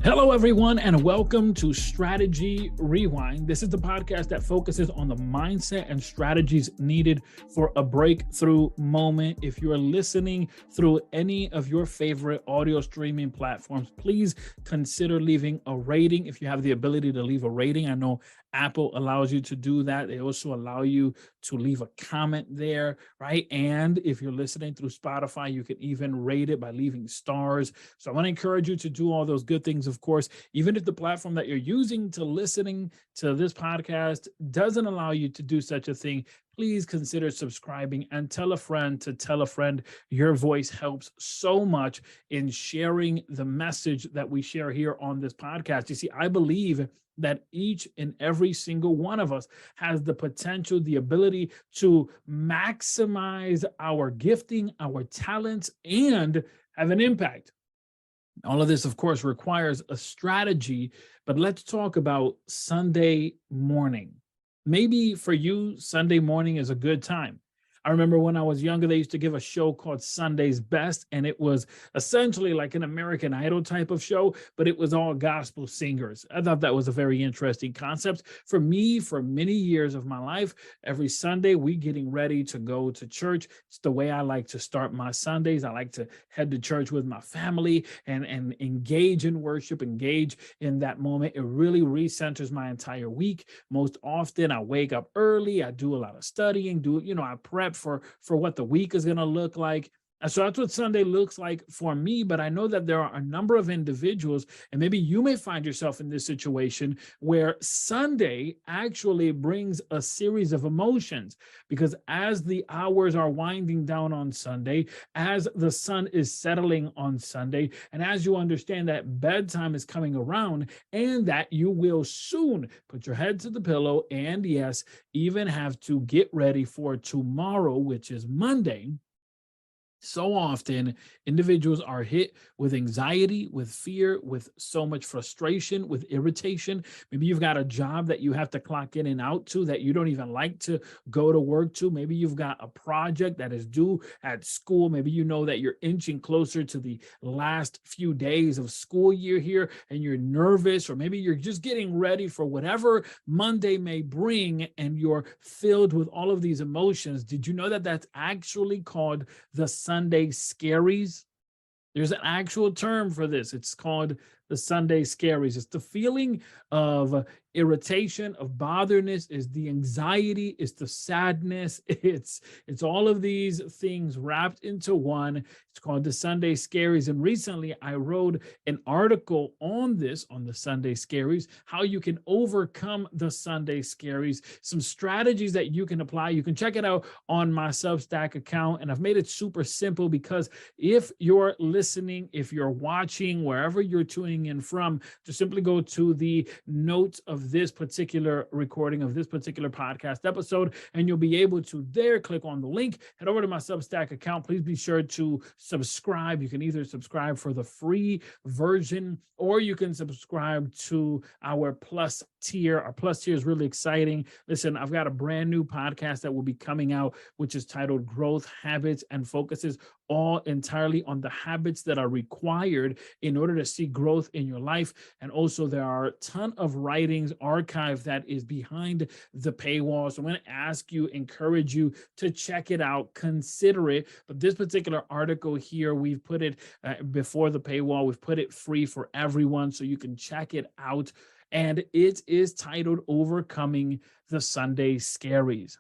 Hello, everyone, and welcome to Strategy Rewind. This is the podcast that focuses on the mindset and strategies needed for a breakthrough moment. If you are listening through any of your favorite audio streaming platforms, please consider leaving a rating. If you have the ability to leave a rating, I know Apple allows you to do that. They also allow you to leave a comment there, right? And if you're listening through Spotify, you can even rate it by leaving stars. So I want to encourage you to do all those good things. Of course, even if the platform that you're using to listening to this podcast doesn't allow you to do such a thing, please consider subscribing and tell a friend to tell a friend. Your voice helps so much in sharing the message that we share here on this podcast. You see, I believe that each and every single one of us has the potential, the ability to maximize our gifting, our talents, and have an impact. All of this, of course, requires a strategy, but let's talk about Sunday morning. Maybe for you, Sunday morning is a good time. I remember when I was younger, they used to give a show called Sunday's Best, and it was essentially like an American Idol type of show, but it was all gospel singers. I thought that was a very interesting concept. For me, for many years of my life, every Sunday, we getting ready to go to church. It's the way I like to start my Sundays. I like to head to church with my family and engage in worship, engage in that moment. It really recenters my entire week. Most often, I wake up early. I do a lot of studying, I prep for what the week is going to look like. And so that's what Sunday looks like for me. But I know that there are a number of individuals, and maybe you may find yourself in this situation where Sunday actually brings a series of emotions, because as the hours are winding down on Sunday, as the sun is settling on Sunday, and as you understand that bedtime is coming around and that you will soon put your head to the pillow and, yes, even have to get ready for tomorrow, which is Monday. So often, individuals are hit with anxiety, with fear, with so much frustration, with irritation. Maybe you've got a job that you have to clock in and out to that you don't even like to go to work to. Maybe you've got a project that is due at school. Maybe you know that you're inching closer to the last few days of school year here and you're nervous, or maybe you're just getting ready for whatever Monday may bring and you're filled with all of these emotions. Did you know that that's actually called the Sunday Scaries? There's an actual term for this. It's called the Sunday Scaries. It's the feeling of irritation, of botherness, is the anxiety, it's the sadness, it's all of these things wrapped into one. It's called the Sunday Scaries. And recently I wrote an article on this, on the Sunday Scaries, how you can overcome the Sunday Scaries, some strategies that you can apply. You can check it out on my Substack account. And I've made it super simple, because if you're listening, if you're watching, wherever you're tuning in from, just simply go to the notes of this particular recording, of this particular podcast episode, and you'll be able to there click on the link, head over to my Substack account. Please be sure to subscribe. You can either subscribe for the free version, or you can subscribe to our plus tier. Our plus tier is really exciting. Listen, I've got a brand new podcast that will be coming out, which is titled Growth Habits, and focuses all entirely on the habits that are required in order to see growth in your life. And also there are a ton of writings archived that is behind the paywall. So I'm going to ask you, encourage you to check it out, consider it. But this particular article here, we've put it before the paywall. We've put it free for everyone, so you can check it out. And it is titled Overcoming the Sunday Scaries.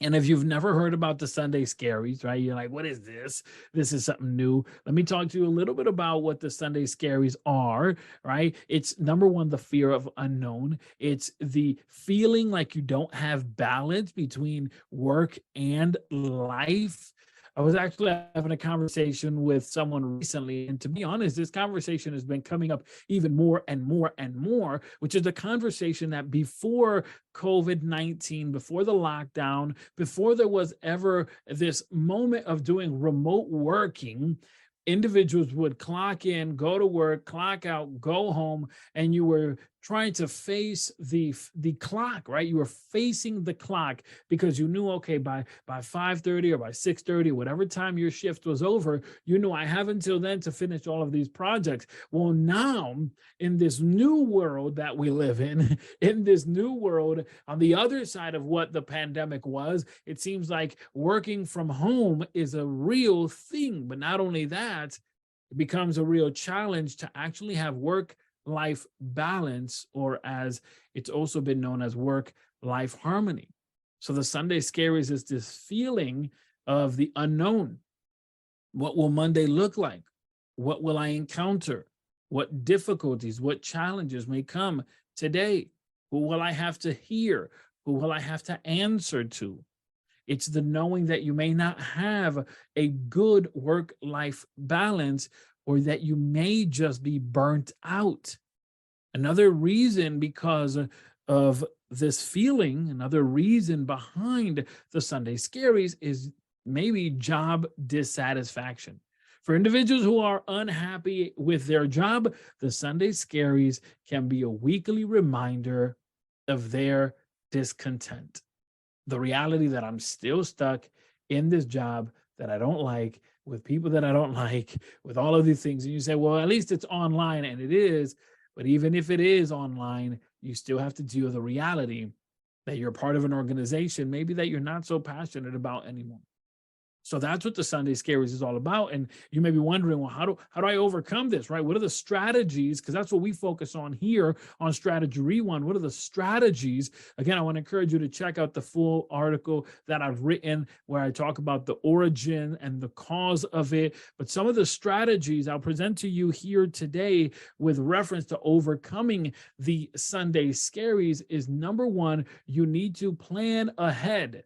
And if you've never heard about the Sunday Scaries, right, you're like, what is this? This is something new. Let me talk to you a little bit about what the Sunday Scaries are, right? It's number one, the fear of unknown. It's the feeling like you don't have balance between work and life. I was actually having a conversation with someone recently, and to be honest, this conversation has been coming up even more and more and more, which is the conversation that before COVID-19, before the lockdown, before there was ever this moment of doing remote working, individuals would clock in, go to work, clock out, go home, and you were trying to face the clock, right? You were facing the clock because you knew, okay, by 5:30 or by 6:30, whatever time your shift was over, you knew I have until then to finish all of these projects. Well, now in this new world that we live in this new world, on the other side of what the pandemic was, it seems like working from home is a real thing. But not only that, it becomes a real challenge to actually have work-life balance, or as it's also been known as work-life harmony. So the Sunday Scaries is this feeling of the unknown. What will Monday look like? What will I encounter? What difficulties, what challenges may come today? Who will I have to hear? Who will I have to answer to? It's the knowing that you may not have a good work-life balance, or that you may just be burnt out. Another reason because of this feeling, another reason behind the Sunday Scaries is maybe job dissatisfaction. For individuals who are unhappy with their job, the Sunday Scaries can be a weekly reminder of their discontent. The reality that I'm still stuck in this job that I don't like, with people that I don't like, with all of these things. And you say, well, at least it's online, and it is. But even if it is online, you still have to deal with the reality that you're part of an organization, maybe that you're not so passionate about anymore. So that's what the Sunday Scaries is all about. And you may be wondering, well, how do I overcome this, right? What are the strategies? Because that's what we focus on here on Strategy Rewind. What are the strategies? Again, I want to encourage you to check out the full article that I've written where I talk about the origin and the cause of it. But some of the strategies I'll present to you here today with reference to overcoming the Sunday Scaries is, number one, you need to plan ahead.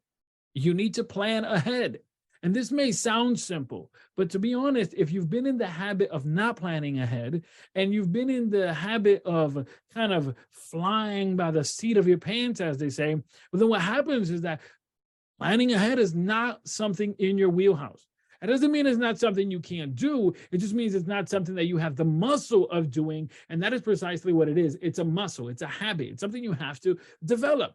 You need to plan ahead. And this may sound simple, but to be honest, if you've been in the habit of not planning ahead, and you've been in the habit of kind of flying by the seat of your pants, as they say, well, then what happens is that planning ahead is not something in your wheelhouse. It doesn't mean it's not something you can't do. It just means it's not something that you have the muscle of doing. And that is precisely what it is. It's a muscle. It's a habit. It's something you have to develop.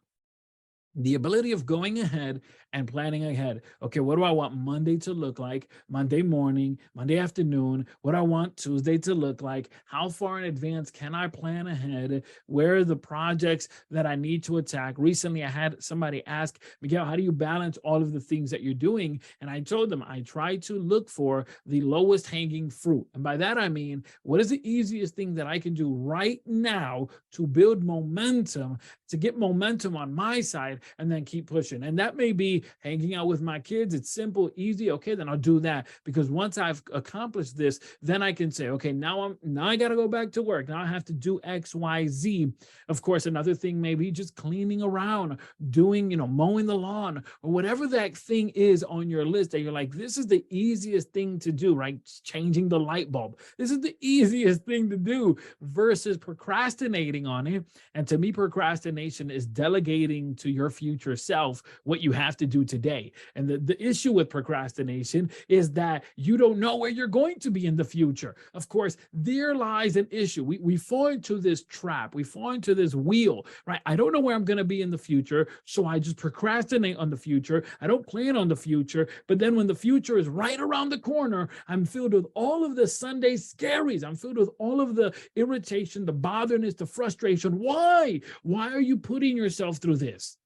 The ability of going ahead and planning ahead. Okay, what do I want Monday to look like? Monday morning, Monday afternoon. What do I want Tuesday to look like? How far in advance can I plan ahead? Where are the projects that I need to attack? Recently, I had somebody ask, Miguel, how do you balance all of the things that you're doing? And I told them I try to look for the lowest hanging fruit. And by that, I mean, what is the easiest thing that I can do right now to build momentum, to get momentum on my side, and then keep pushing. And that may be hanging out with my kids. It's simple, easy. Okay, then I'll do that, because once I've accomplished this, then I can say, okay, now I got to go back to work. Now I have to do X, Y, Z. Of course, another thing may be just cleaning around, doing, mowing the lawn, or whatever that thing is on your list that you're like, this is the easiest thing to do, right? Changing the light bulb. This is the easiest thing to do versus procrastinating on it. And to me, procrastination is delegating to your future self what you have to do today. And the issue with procrastination is that you don't know where you're going to be in the future. Of course, there lies an issue. We fall into this trap. We fall into this wheel, right? I don't know where I'm going to be in the future, so I just procrastinate on the future. I don't plan on the future, but then when the future is right around the corner, I'm filled with all of the Sunday Scaries. I'm filled with all of the irritation, the botherness, the frustration. Why? Why are you putting yourself through this?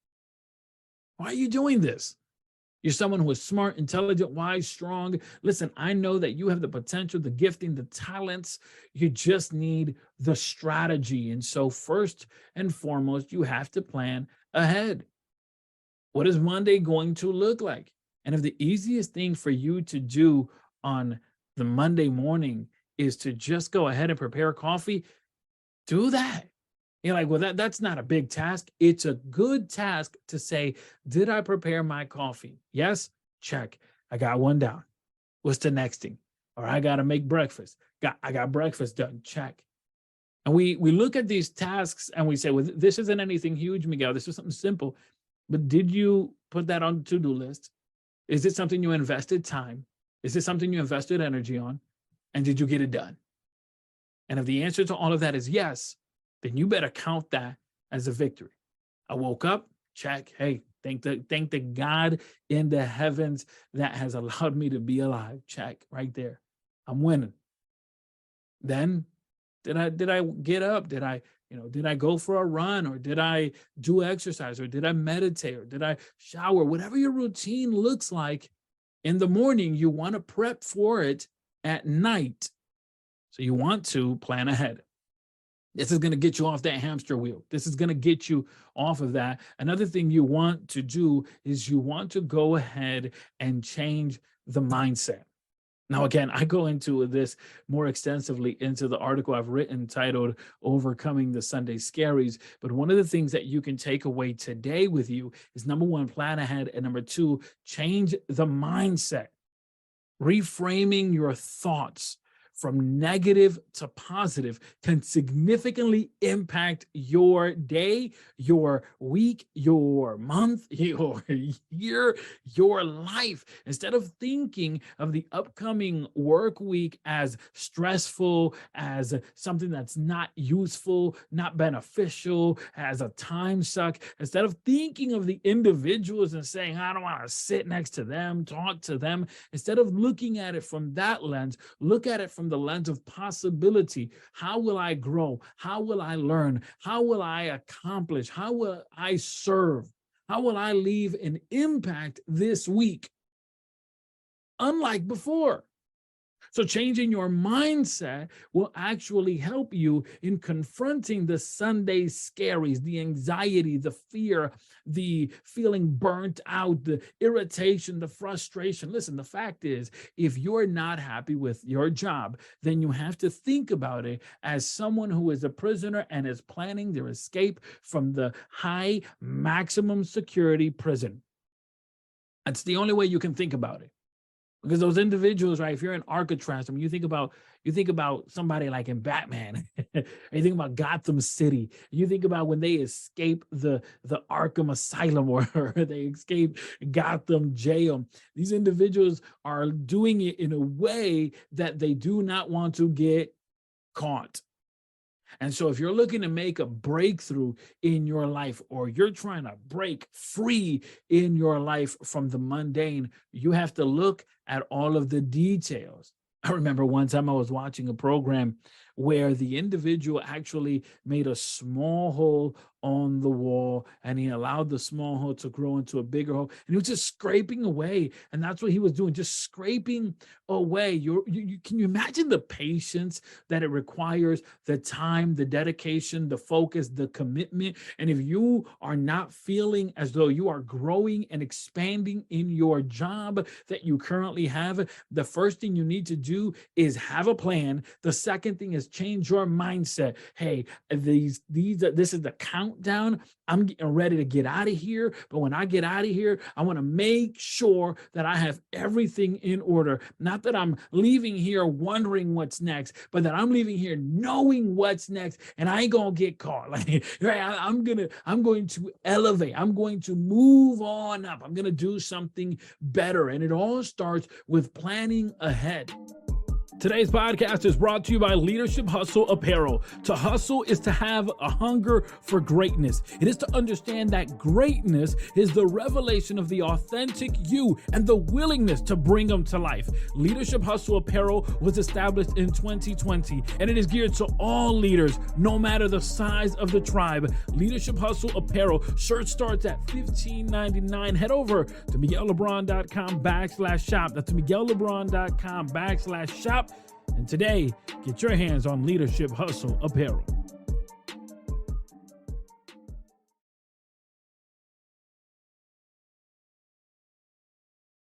Why are you doing this? You're someone who is smart, intelligent, wise, strong. Listen, I know that you have the potential, the gifting, the talents. You just need the strategy. And so first and foremost, you have to plan ahead. What is Monday going to look like? And if the easiest thing for you to do on the Monday morning is to just go ahead and prepare coffee, do that. You're like, well, that's not a big task. It's a good task to say, did I prepare my coffee? Yes, check. I got one down. What's the next thing? Or I got to make breakfast. I got breakfast done. Check. And we look at these tasks and we say, well, this isn't anything huge, Miguel. This is something simple. But did you put that on the to-do list? Is it something you invested time? Is it something you invested energy on? And did you get it done? And if the answer to all of that is yes, then you better count that as a victory. I woke up, check. Hey, thank the God in the heavens that has allowed me to be alive. Check right there. I'm winning. Then did I get up? Did I go for a run, or did I do exercise, or did I meditate, or did I shower? Whatever your routine looks like in the morning, you want to prep for it at night. So you want to plan ahead. This is going to get you off that hamster wheel. This is going to get you off of that. Another thing you want to do is you want to go ahead and change the mindset. Now, again, I go into this more extensively into the article I've written titled Overcoming the Sunday Scaries. But one of the things that you can take away today with you is, number one, plan ahead. And number two, change the mindset. Reframing your thoughts from negative to positive can significantly impact your day, your week, your month, your year, your life. Instead of thinking of the upcoming work week as stressful, as something that's not useful, not beneficial, as a time suck, instead of thinking of the individuals and saying, I don't want to sit next to them, talk to them, instead of looking at it from that lens, look at it from the lens of possibility. How will I grow? How will I learn? How will I accomplish? How will I serve? How will I leave an impact this week? Unlike before. So changing your mindset will actually help you in confronting the Sunday scaries, the anxiety, the fear, the feeling burnt out, the irritation, the frustration. Listen, the fact is, if you're not happy with your job, then you have to think about it as someone who is a prisoner and is planning their escape from the high maximum security prison. That's the only way you can think about it. Because those individuals, right? If you're in Alcatraz, I mean, you think about somebody like in Batman. You think about Gotham City. You think about when they escape the Arkham Asylum, or they escape Gotham Jail. These individuals are doing it in a way that they do not want to get caught. And so if you're looking to make a breakthrough in your life, or you're trying to break free in your life from the mundane, you have to look at all of the details. I remember one time I was watching a program where the individual actually made a small hole on the wall, and he allowed the small hole to grow into a bigger hole, and he was just scraping away. And that's what he was doing, just scraping away. Can you imagine the patience that it requires, the time, the dedication, the focus, the commitment? And if you are not feeling as though you are growing and expanding in your job that you currently have, the first thing you need to do is have a plan. The second thing is change your mindset. Hey, this is the countdown. I'm getting ready to get out of here. But when I get out of here, I want to make sure that I have everything in order. Not that I'm leaving here wondering what's next, but that I'm leaving here knowing what's next, and I ain't gonna get caught. Like, right, I'm going to elevate. I'm going to move on up. I'm gonna do something better. And it all starts with planning ahead. Today's podcast is brought to you by Leadership Hustle Apparel. To hustle is to have a hunger for greatness. It is to understand that greatness is the revelation of the authentic you and the willingness to bring them to life. Leadership Hustle Apparel was established in 2020, and it is geared to all leaders, no matter the size of the tribe. Leadership Hustle Apparel shirt starts at $15.99. Head over to MiguelLeBron.com/shop. That's MiguelLeBron.com/shop. And today, get your hands on Leadership Hustle Apparel.